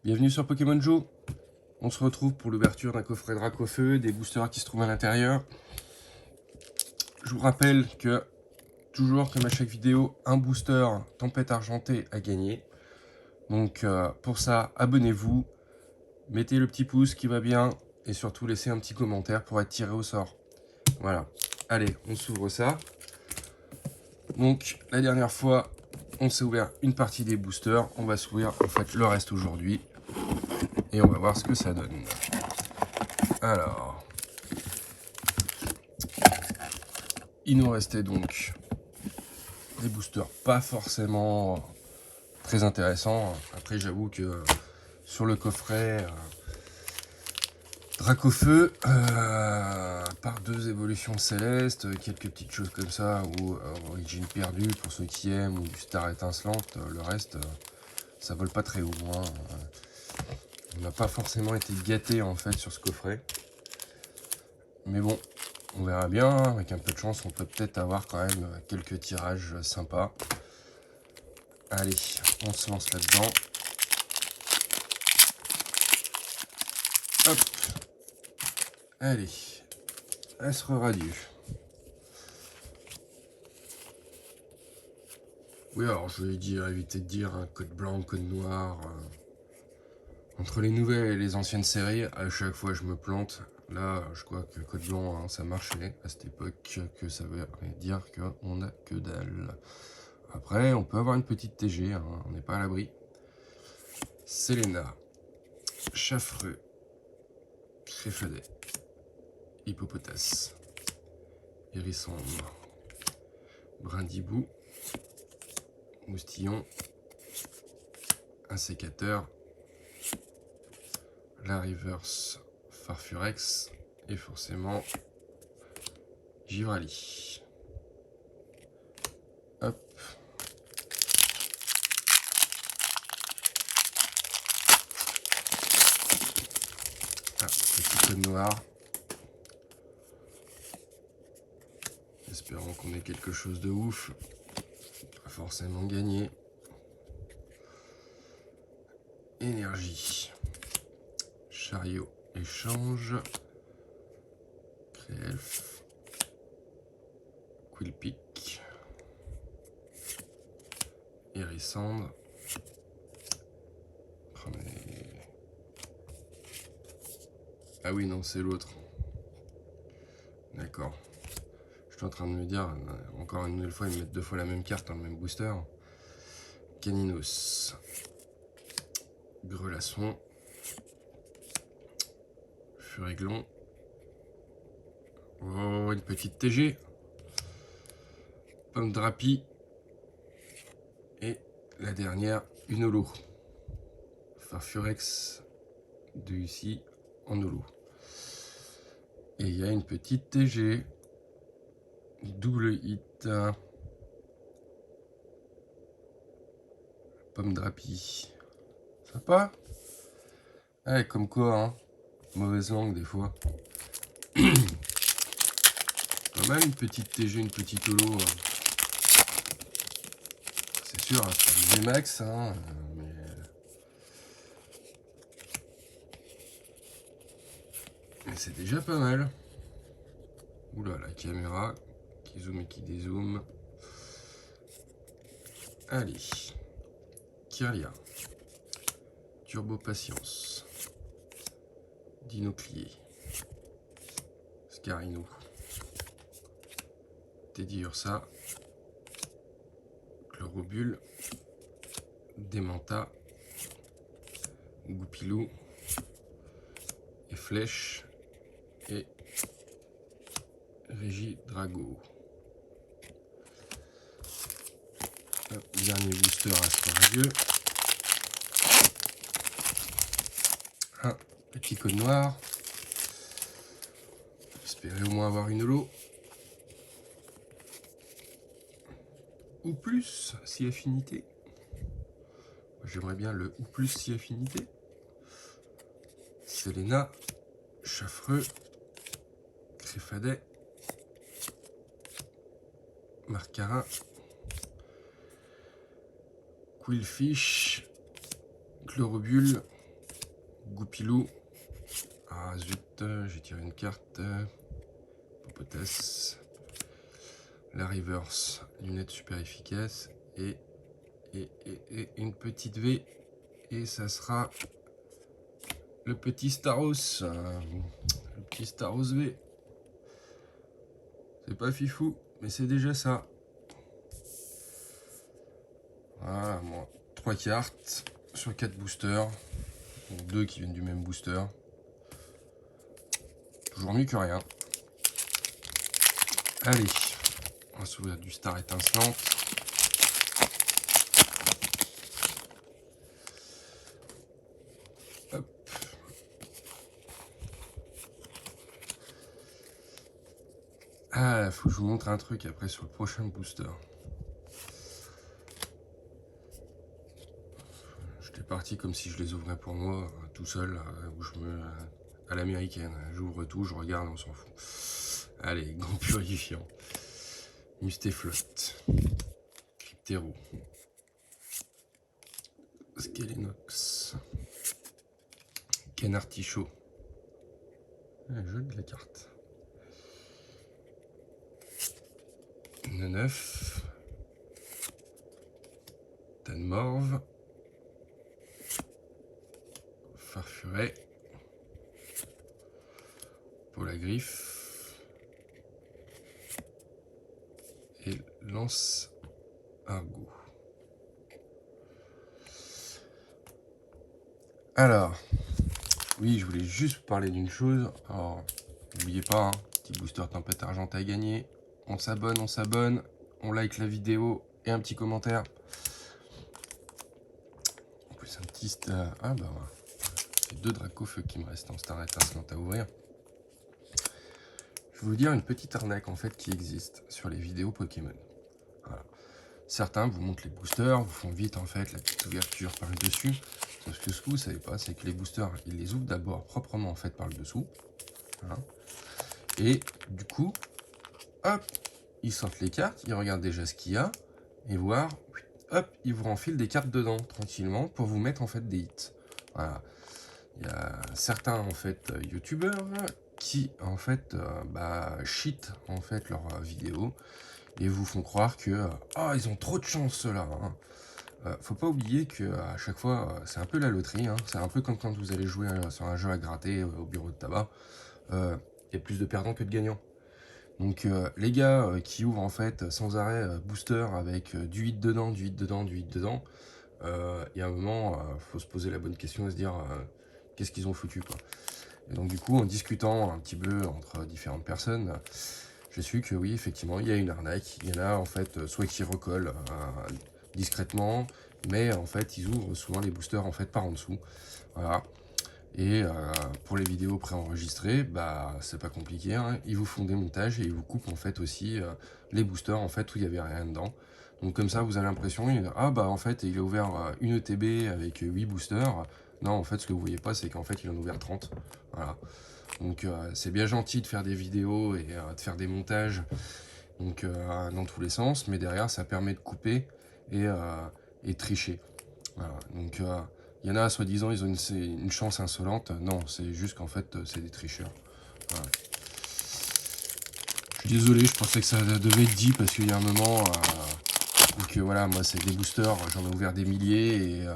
Bienvenue sur Pokémon Joe. On se retrouve pour l'ouverture d'un coffret Dracofeu, des boosters qui se trouvent à l'intérieur. Je vous rappelle que, toujours comme à chaque vidéo, un booster Tempête Argentée à gagner. Donc pour ça, abonnez-vous, mettez le petit pouce qui va bien et surtout laissez un petit commentaire pour être tiré au sort. Voilà. Allez, on s'ouvre ça. Donc la dernière fois, on s'est ouvert une partie des boosters. On va s'ouvrir en fait le reste aujourd'hui. Et on va voir ce que ça donne. Alors, il nous restait donc des boosters pas forcément très intéressants. Après, j'avoue que sur le coffret Dracofeu, par deux évolutions célestes, quelques petites choses comme ça, ou Origine perdue pour ceux qui aiment, ou du Star étincelante, le reste, ça vole pas très haut. Hein. On n'a pas forcément été gâté en fait sur ce coffret. Mais bon, on verra bien. Avec un peu de chance, on peut peut-être avoir quand même quelques tirages sympas. Allez, on se lance là-dedans. Hop. Allez, Astre radieux. Oui, alors je vais dire, éviter de dire un code blanc, code noir. Entre les nouvelles et les anciennes séries, à chaque fois je me plante. Là, je crois que code blanc, hein, ça marchait à cette époque, que ça veut dire qu'on a que dalle. Après, on peut avoir une petite TG, hein, on n'est pas à l'abri. Selena, Chaffreux, Créfadet, Hippopotas, Hérissandre, Brindibou, Moustillon, un sécateur, la reverse Farfurex et forcément Givrali. Hop. Ah, petit code noir. Espérons qu'on ait quelque chose de ouf. Pas forcément gagné. Énergie. Chariot. Échange. Créelf. Quillpick. Hérissandre. Oh, mais... Ah oui, non, c'est l'autre. D'accord. Je suis en train de me dire, encore une nouvelle fois, ils mettent deux fois la même carte dans le même booster. Caninos. Grelasson. Furiglon. Oh, une petite TG. Pomme Drapi. Et la dernière, une holo. Farfurex de ici en holo. Et il y a une petite TG. Double hit. Pomme Drapi. Sympa. Ouais, comme quoi, hein. Mauvaise langue des fois. Pas mal une petite TG, une petite holo. C'est sûr, hein, c'est du VMAX, hein, mais c'est déjà pas mal. Oula, la caméra qui zoome et qui dézoome. Allez. Kirlia. Turbo Patience. Dinoclier. Scarino. Teddy Ursa. Chlorobule. Démenta. Goupilou. Et Flèche. Et Régie Drago. Dernier booster Astre radieux. Un petit code noir. J'espérais au moins avoir une holo. Ou plus si affinité. J'aimerais bien le ou plus si affinité. Selena, Chaffreux, Créfadet, Marcarin, Quillfish, Chlorobule, Goupilou. Ah zut, j'ai tiré une carte. Popotesse. La reverse, lunette super efficace. Et une petite V. Et ça sera le petit Staros. Le petit Staros V. C'est pas fifou, mais c'est déjà ça. Voilà, moi, 3 cartes sur 4 boosters. Donc 2 qui viennent du même booster. Toujours mieux que rien. Allez, on va s'ouvrir du Star étincelante. Hop. Ah, faut que je vous montre un truc après sur le prochain booster. J'étais parti comme si je les ouvrais pour moi, tout seul, où je me... à l'américaine. J'ouvre tout, je regarde, on s'en fout. Allez, grand purifiant. Mustéflotte. Cryptéro. Skelenox. Canartichaud. Ah, jolie de la carte. Neuf. Tanmorve. Farfuret. Polagriffe. Et lance argot. Alors, oui, je voulais juste vous parler d'une chose. Alors, n'oubliez pas, hein, petit booster tempête argent à gagner. On s'abonne, on like la vidéo et un petit commentaire. En plus, un petit... ah bah, j'ai 2 Dracofeu qui me restent en Star étincelante à ouvrir. Je vais vous dire une petite arnaque en fait qui existe sur les vidéos Pokémon. Voilà. Certains vous montrent les boosters, vous font vite en fait la petite ouverture par le dessus. Sauf que ce que vous savez pas, c'est que les boosters, ils les ouvrent d'abord proprement en fait par le dessous. Voilà. Et du coup, hop, ils sortent les cartes, ils regardent déjà ce qu'il y a, et voir, hop, ils vous renfilent des cartes dedans tranquillement pour vous mettre en fait des hits. Voilà. Il y a certains en fait youtubeurs qui en fait cheat en fait leurs vidéos et vous font croire que ils ont trop de chance ceux-là. Hein. Faut pas oublier que à chaque fois c'est un peu la loterie. Hein. C'est un peu comme quand vous allez jouer sur un jeu à gratter au bureau de tabac. Il y a plus de perdants que de gagnants. Donc les gars qui ouvrent en fait sans arrêt booster avec du hit dedans, du hit dedans, du hit dedans, il y a un moment, faut se poser la bonne question et se dire qu'est-ce qu'ils ont foutu quoi. Et donc du coup, en discutant un petit peu entre différentes personnes, j'ai su que oui, effectivement, il y a une arnaque. Il y en a en fait soit qui recollent discrètement, mais en fait, ils ouvrent souvent les boosters en fait par en dessous. Voilà. Et pour les vidéos préenregistrées, bah c'est pas compliqué, hein. Ils vous font des montages et ils vous coupent en fait aussi les boosters en fait où il n'y avait rien dedans. Donc comme ça vous avez l'impression, en fait il a ouvert une ETB avec 8 boosters. Non en fait ce que vous voyez pas c'est qu'en fait il en a ouvert 30. Voilà. Donc c'est bien gentil de faire des vidéos et de faire des montages donc, dans tous les sens, mais derrière ça permet de couper et tricher. Voilà. Donc il y en a, soi-disant, ils ont une chance insolente. Non, c'est juste qu'en fait, c'est des tricheurs. Voilà. Je suis désolé, je pensais que ça devait être dit parce qu'il y a un moment... donc voilà, moi, c'est des boosters, j'en ai ouvert des milliers et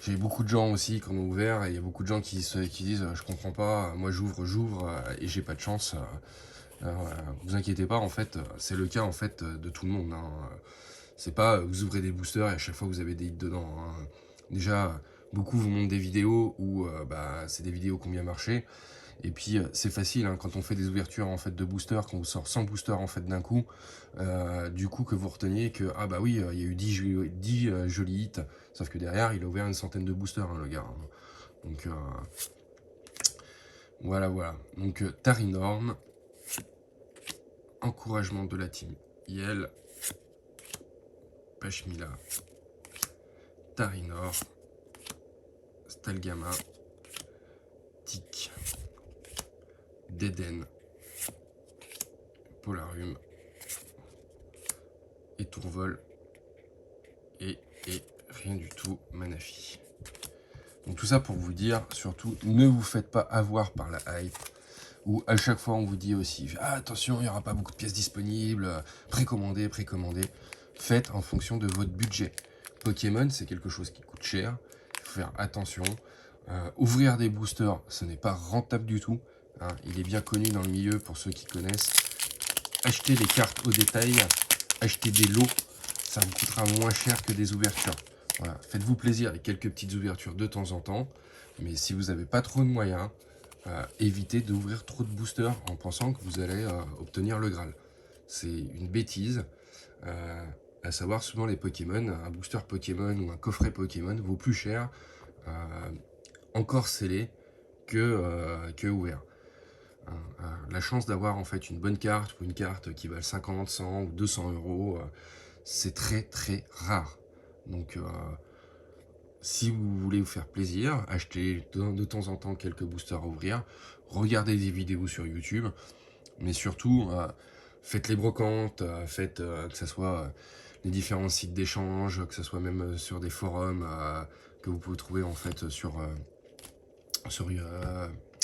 j'ai beaucoup de gens aussi qui en ont ouvert et il y a beaucoup de gens qui disent je comprends pas, moi j'ouvre et j'ai pas de chance. Vous inquiétez pas, en fait, c'est le cas en fait de tout le monde. Hein. C'est pas vous ouvrez des boosters et à chaque fois vous avez des hits dedans. Hein. Déjà, beaucoup vous montrent des vidéos où c'est des vidéos qui ont bien marché. Et puis c'est facile hein, quand on fait des ouvertures en fait de boosters, quand on sort 100 boosters en fait d'un coup, du coup que vous reteniez que il y a eu 10 jolis hits, sauf que derrière il a ouvert une centaine de boosters hein, le gars. Hein. Donc voilà. Donc Tarinorm, encouragement de la team Yel, Pashmila, Tarinor, Stalgama, Tic, Deden, Polarium, et Tourvol, et rien du tout Manafi. Donc tout ça pour vous dire, surtout, ne vous faites pas avoir par la hype. Ou à chaque fois on vous dit aussi, ah, attention, il n'y aura pas beaucoup de pièces disponibles, précommandez, précommandez. Faites en fonction de votre budget. Pokémon, c'est quelque chose qui coûte cher, il faut faire attention. Ouvrir des boosters, ce n'est pas rentable du tout. Hein. Il est bien connu dans le milieu pour ceux qui connaissent. Achetez les cartes au détail, achetez des lots, ça vous coûtera moins cher que des ouvertures. Voilà. Faites-vous plaisir avec quelques petites ouvertures de temps en temps, mais si vous n'avez pas trop de moyens, évitez d'ouvrir trop de boosters en pensant que vous allez obtenir le Graal. C'est une bêtise. À savoir, souvent les Pokémon, un booster Pokémon ou un coffret Pokémon vaut plus cher encore scellé que ouvert. La chance d'avoir en fait une bonne carte ou une carte qui valent 50, 100 ou 200 euros, c'est très très rare. Donc si vous voulez vous faire plaisir, achetez de temps en temps quelques boosters à ouvrir, regardez des vidéos sur YouTube, mais surtout faites les brocantes, faites que ce soit les différents sites d'échange, que ce soit même sur des forums que vous pouvez trouver en fait sur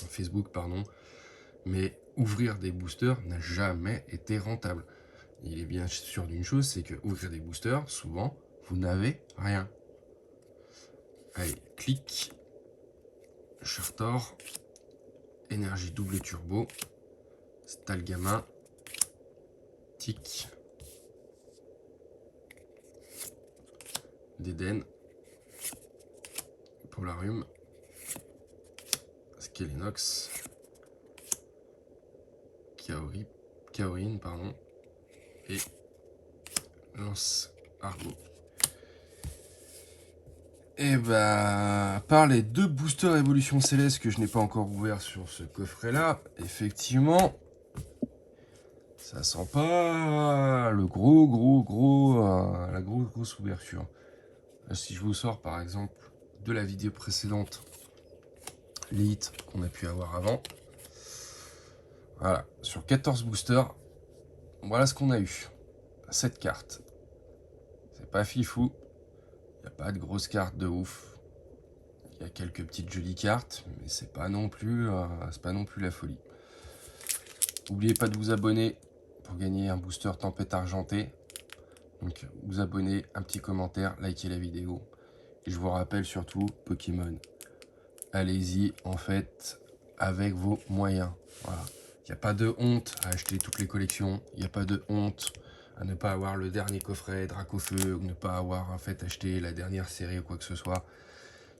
Facebook, pardon. Mais ouvrir des boosters n'a jamais été rentable. Il est bien sûr d'une chose, c'est que ouvrir des boosters, souvent, vous n'avez rien. Allez, clic, Shirtor, énergie double turbo, Stalgama, Tic, Deden, Polarium, Skelenox, Kaorin, pardon, et Lance Argo. Et bah, à part les 2 boosters Évolution Céleste que je n'ai pas encore ouvert sur ce coffret là, effectivement, ça sent pas le la grosse ouverture. Là, si je vous sors par exemple de la vidéo précédente, les hits qu'on a pu avoir avant, voilà, sur 14 boosters, voilà ce qu'on a eu. 7 cartes. C'est pas fifou. Il n'y a pas de grosses cartes de ouf. Il y a quelques petites jolies cartes, mais c'est pas non plus la folie. N'oubliez pas de vous abonner pour gagner un booster Tempête Argentée. Donc vous abonnez, un petit commentaire, likez la vidéo. Et je vous rappelle surtout, Pokémon, allez-y en fait avec vos moyens. Voilà. Il n'y a pas de honte à acheter toutes les collections. Il n'y a pas de honte à ne pas avoir le dernier coffret Dracofeu ou ne pas avoir en fait acheté la dernière série ou quoi que ce soit.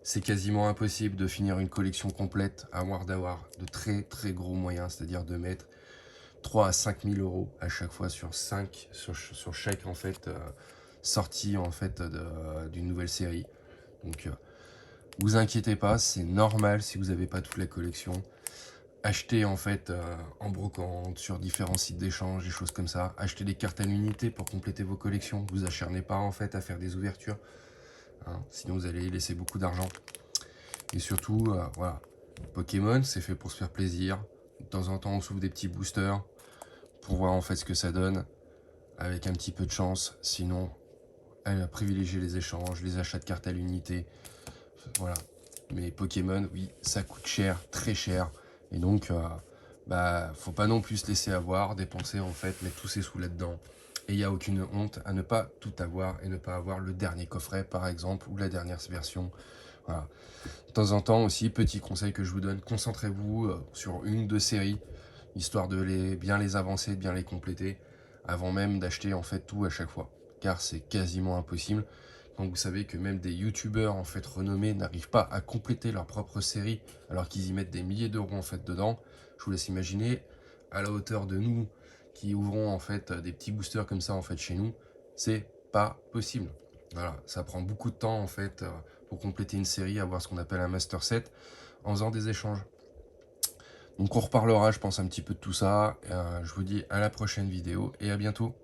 C'est quasiment impossible de finir une collection complète à moins d'avoir de très très gros moyens, c'est-à-dire de mettre 3 à 5 000 euros à chaque fois sur chaque en fait sortie en fait d'une nouvelle série. Donc vous inquiétez pas, c'est normal si vous n'avez pas toute la collection. Achetez en fait en brocante, sur différents sites d'échange, des choses comme ça. Achetez des cartes à l'unité pour compléter vos collections. Vous acharnez pas en fait à faire des ouvertures. Hein, sinon vous allez y laisser beaucoup d'argent. Et surtout, voilà, Pokémon, c'est fait pour se faire plaisir. De temps en temps, on s'ouvre des petits boosters pour voir en fait ce que ça donne. Avec un petit peu de chance. Sinon, privilégiez les échanges, les achats de cartes à l'unité. Voilà. Mais Pokémon, oui, ça coûte cher, très cher. Et donc, faut pas non plus se laisser avoir, dépenser en fait, mettre tous ses sous là-dedans. Et il n'y a aucune honte à ne pas tout avoir et ne pas avoir le dernier coffret, par exemple, ou la dernière version. Voilà. De temps en temps aussi, petit conseil que je vous donne, concentrez-vous sur une ou deux séries, histoire de bien les avancer, de bien les compléter, avant même d'acheter en fait tout à chaque fois. Car c'est quasiment impossible. Quand vous savez que même des youtubeurs en fait renommés n'arrivent pas à compléter leur propre série alors qu'ils y mettent des milliers d'euros en fait dedans, je vous laisse imaginer à la hauteur de nous qui ouvrons en fait des petits boosters comme ça en fait chez nous, c'est pas possible. Voilà, ça prend beaucoup de temps en fait pour compléter une série, avoir ce qu'on appelle un master set en faisant des échanges. Donc on reparlera je pense un petit peu de tout ça. Je vous dis à la prochaine vidéo et à bientôt.